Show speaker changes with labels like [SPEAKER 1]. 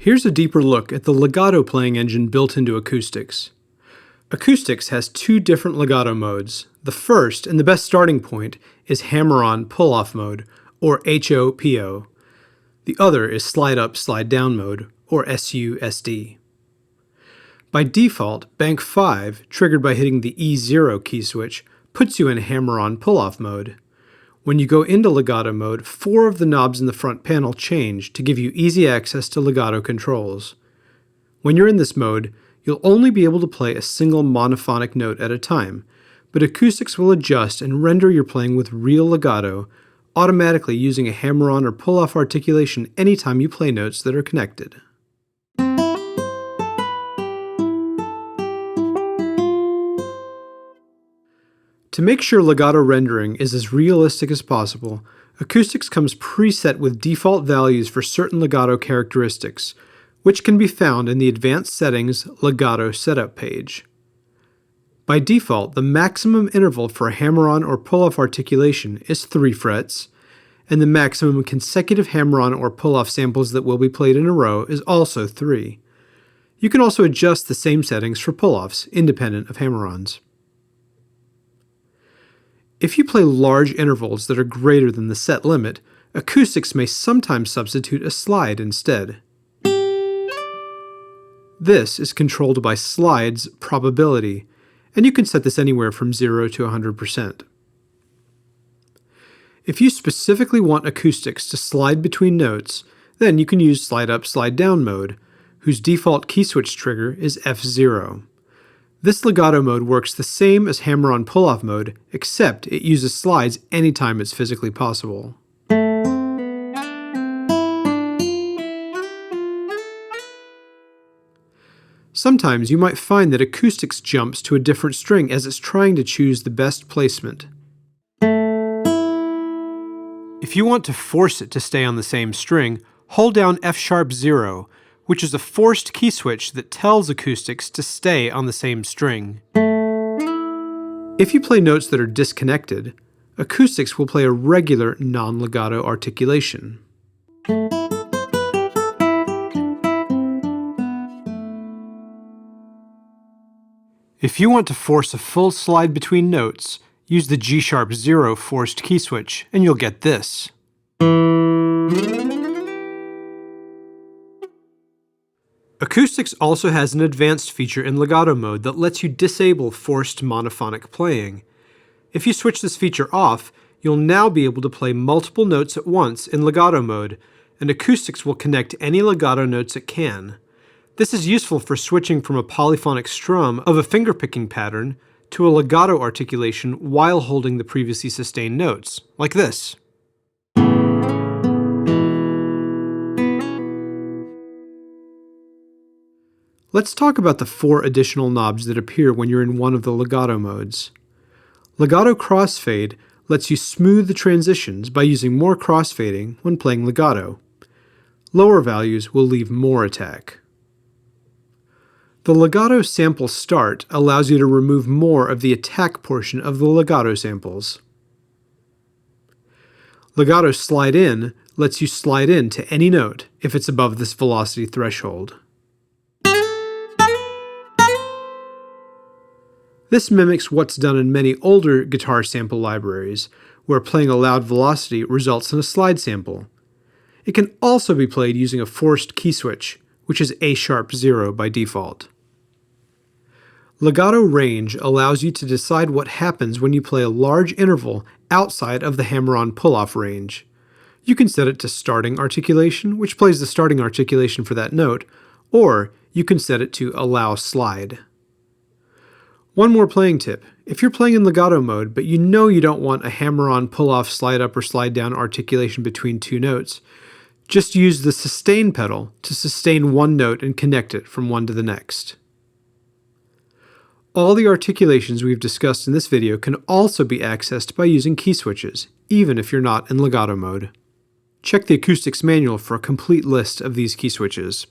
[SPEAKER 1] Here's a deeper look at the legato playing engine built into Acou6tics. Acou6tics has two different legato modes. The first, and the best starting point, is hammer-on pull-off mode, or HOPO. The other is slide-up slide-down mode, or SUSD. By default, bank 5, triggered by hitting the E0 key switch, puts you in hammer-on pull-off mode. When you go into legato mode, 4 of the knobs in the front panel change to give you easy access to legato controls. When you're in this mode, you'll only be able to play a single monophonic note at a time, but Acou6tics will adjust and render your playing with real legato, automatically using a hammer-on or pull-off articulation anytime you play notes that are connected. To make sure legato rendering is as realistic as possible, Acou6tics comes preset with default values for certain legato characteristics, which can be found in the Advanced Settings Legato Setup page. By default, the maximum interval for a hammer-on or pull-off articulation is 3 frets, and the maximum consecutive hammer-on or pull-off samples that will be played in a row is also 3. You can also adjust the same settings for pull-offs, independent of hammer-ons. If you play large intervals that are greater than the set limit, Acou6tics may sometimes substitute a slide instead. This is controlled by slide's probability, and you can set this anywhere from 0 to 100%. If you specifically want Acou6tics to slide between notes, then you can use slide-up slide-down mode, whose default key switch trigger is F0. This legato mode works the same as hammer-on pull-off mode, except it uses slides anytime it's physically possible. Sometimes you might find that Acou6tics jumps to a different string as it's trying to choose the best placement. If you want to force it to stay on the same string, hold down F#0, which is a forced key switch that tells Acou6tics to stay on the same string. If you play notes that are disconnected, Acou6tics will play a regular non-legato articulation. If you want to force a full slide between notes, use the G#0 forced key switch and you'll get this. Acou6tics also has an advanced feature in legato mode that lets you disable forced monophonic playing. If you switch this feature off, you'll now be able to play multiple notes at once in legato mode, and Acou6tics will connect any legato notes it can. This is useful for switching from a polyphonic strum of a fingerpicking pattern to a legato articulation while holding the previously sustained notes, like this. Let's talk about the 4 additional knobs that appear when you're in one of the legato modes. Legato Crossfade lets you smooth the transitions by using more crossfading when playing legato. Lower values will leave more attack. The legato sample start allows you to remove more of the attack portion of the legato samples. Legato Slide In lets you slide in to any note if it's above this velocity threshold. This mimics what's done in many older guitar sample libraries, where playing a loud velocity results in a slide sample. It can also be played using a forced key switch, which is A#0 by default. Legato Range allows you to decide what happens when you play a large interval outside of the hammer-on pull-off range. You can set it to starting articulation, which plays the starting articulation for that note, or you can set it to allow slide. One more playing tip. If you're playing in legato mode, but you know you don't want a hammer-on, pull-off, slide-up, or slide-down articulation between 2 notes, just use the sustain pedal to sustain one note and connect it from one to the next. All the articulations we've discussed in this video can also be accessed by using key switches, even if you're not in legato mode. Check the Acou6tics manual for a complete list of these key switches.